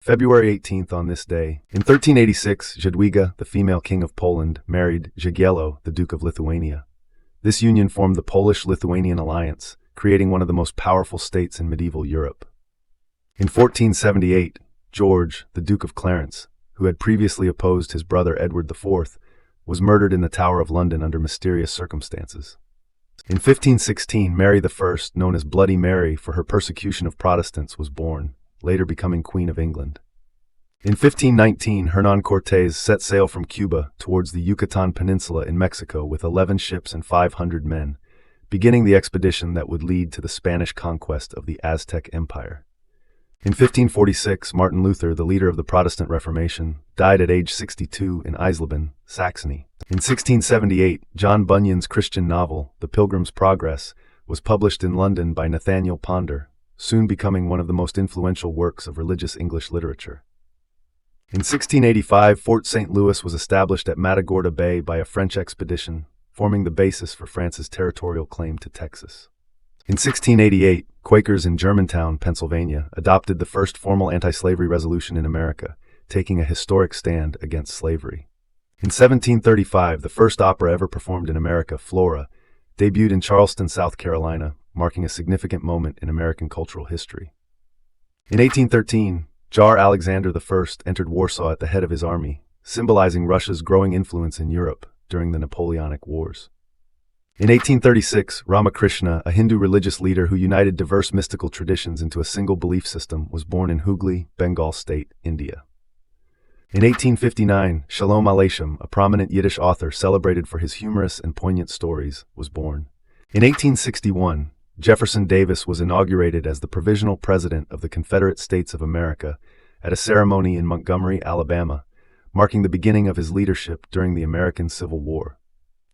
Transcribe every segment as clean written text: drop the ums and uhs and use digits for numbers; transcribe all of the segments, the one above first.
February 18th on this day. In 1386, Jadwiga, the female king of Poland, married Jagiello, the Duke of Lithuania. This union formed the Polish-Lithuanian Alliance, creating one of the most powerful states in medieval Europe. In 1478, George, the Duke of Clarence, who had previously opposed his brother Edward IV, was murdered in the Tower of London under mysterious circumstances. In 1516, Mary I, known as Bloody Mary for her persecution of Protestants, was born, later becoming Queen of England. In 1519, Hernán Cortés set sail from Cuba towards the Yucatan Peninsula in Mexico with 11 ships and 500 men, beginning the expedition that would lead to the Spanish conquest of the Aztec Empire. In 1546, Martin Luther, the leader of the Protestant Reformation, died at age 62 in Eisleben, Saxony. In 1678, John Bunyan's Christian novel, The Pilgrim's Progress, was published in London by Nathaniel Ponder, soon becoming one of the most influential works of religious English literature. In 1685, Fort St. Louis was established at Matagorda Bay by a French expedition, forming the basis for France's territorial claim to Texas. In 1688, Quakers in Germantown, Pennsylvania, adopted the first formal anti-slavery resolution in America, taking a historic stand against slavery. In 1735, the first opera ever performed in America, Flora, debuted in Charleston, South Carolina, marking a significant moment in American cultural history. In 1813, Tsar Alexander I entered Warsaw at the head of his army, symbolizing Russia's growing influence in Europe during the Napoleonic Wars. In 1836, Ramakrishna, a Hindu religious leader who united diverse mystical traditions into a single belief system, was born in Hooghly, Bengal State, India. In 1859, Shalom Aleichem, a prominent Yiddish author celebrated for his humorous and poignant stories, was born. In 1861, Jefferson Davis was inaugurated as the provisional president of the Confederate States of America at a ceremony in Montgomery, Alabama, marking the beginning of his leadership during the American Civil War.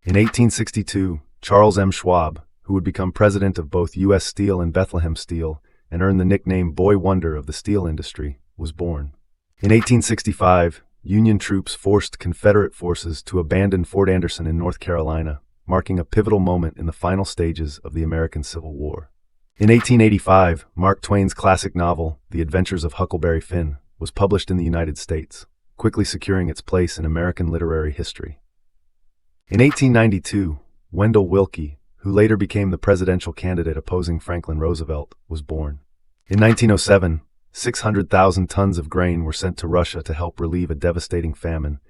In 1862, Charles M. Schwab, who would become president of both U.S. Steel and Bethlehem Steel and earn the nickname Boy Wonder of the steel industry, was born. In 1865, Union troops forced Confederate forces to abandon Fort Anderson in North Carolina, marking a pivotal moment in the final stages of the American Civil War. In 1885, Mark Twain's classic novel, The Adventures of Huckleberry Finn, was published in the United States, quickly securing its place in American literary history. In 1892, Wendell Willkie, who later became the presidential candidate opposing Franklin Roosevelt, was born. In 1907, 600,000 tons of grain were sent to Russia to help relieve a devastating famine,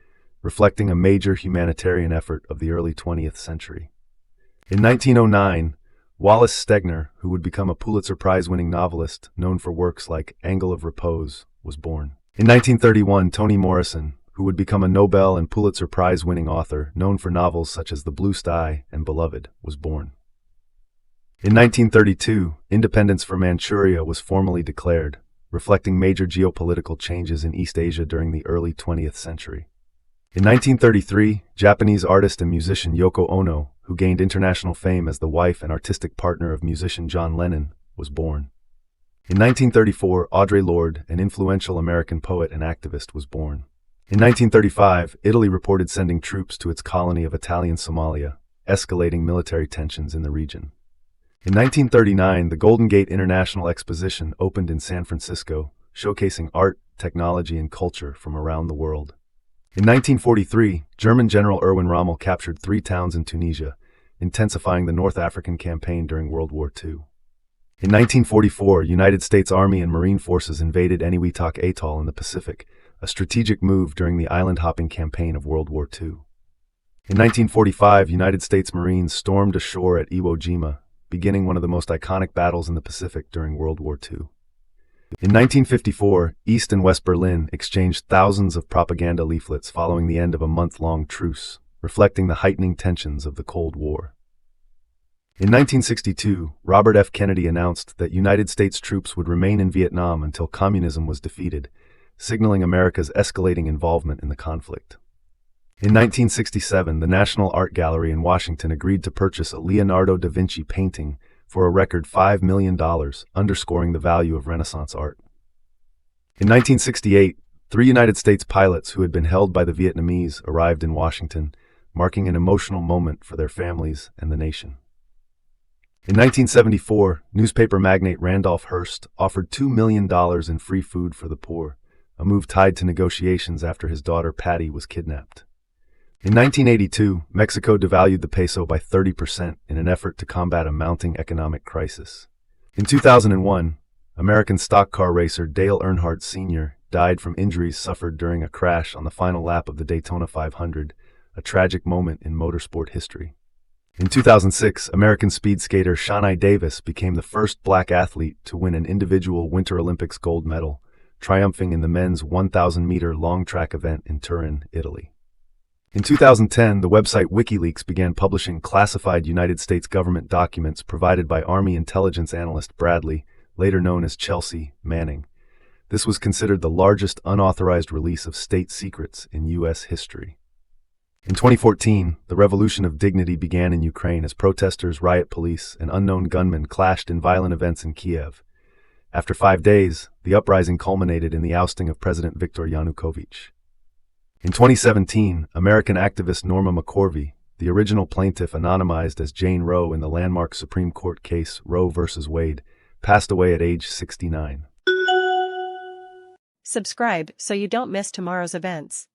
reflecting a major humanitarian effort of the early 20th century. In 1909, Wallace Stegner, who would become a Pulitzer Prize-winning novelist known for works like Angle of Repose, was born. In 1931, Toni Morrison, who would become a Nobel and Pulitzer Prize-winning author known for novels such as The Blue Sky and Beloved, was born. In 1932, independence for Manchuria was formally declared, reflecting major geopolitical changes in East Asia during the early 20th century. In 1933, Japanese artist and musician Yoko Ono, who gained international fame as the wife and artistic partner of musician John Lennon, was born. In 1934, Audre Lorde, an influential American poet and activist, was born. In 1935, Italy reported sending troops to its colony of Italian Somalia, escalating military tensions in the region. In 1939, the Golden Gate International Exposition opened in San Francisco, showcasing art, technology, and culture from around the world. In 1943, German General Erwin Rommel captured 3 towns in Tunisia, intensifying the North African campaign during World War II. In 1944, United States Army and Marine forces invaded Eniwetok Atoll in the Pacific, a strategic move during the island-hopping campaign of World War II. In 1945, United States Marines stormed ashore at Iwo Jima, beginning one of the most iconic battles in the Pacific during World War II. In 1954, East and West Berlin exchanged thousands of propaganda leaflets following the end of a month-long truce, reflecting the heightening tensions of the Cold War. In 1962, Robert F. Kennedy announced that United States troops would remain in Vietnam until communism was defeated, signaling America's escalating involvement in the conflict. In 1967, the National Art Gallery in Washington agreed to purchase a Leonardo da Vinci painting for a record $5 million, underscoring the value of Renaissance art. In 1968, 3 United States pilots who had been held by the Vietnamese arrived in Washington, marking an emotional moment for their families and the nation. In 1974, newspaper magnate Randolph Hearst offered $2 million in free food for the poor, a move tied to negotiations after his daughter Patty was kidnapped. In 1982, Mexico devalued the peso by 30% in an effort to combat a mounting economic crisis. In 2001, American stock car racer Dale Earnhardt Sr. died from injuries suffered during a crash on the final lap of the Daytona 500, a tragic moment in motorsport history. In 2006, American speed skater Shani Davis became the first black athlete to win an individual Winter Olympics gold medal, triumphing in the men's 1,000-meter long track event in Turin, Italy. In 2010, the website WikiLeaks began publishing classified United States government documents provided by Army intelligence analyst Bradley, later known as Chelsea Manning. This was considered the largest unauthorized release of state secrets in U.S. history. In 2014, the Revolution of Dignity began in Ukraine as protesters, riot police, and unknown gunmen clashed in violent events in Kiev. After 5 days, the uprising culminated in the ousting of President Viktor Yanukovych. In 2017, American activist Norma McCorvey, the original plaintiff anonymized as Jane Roe in the landmark Supreme Court case Roe v. Wade, passed away at age 69. Subscribe so you don't miss tomorrow's events.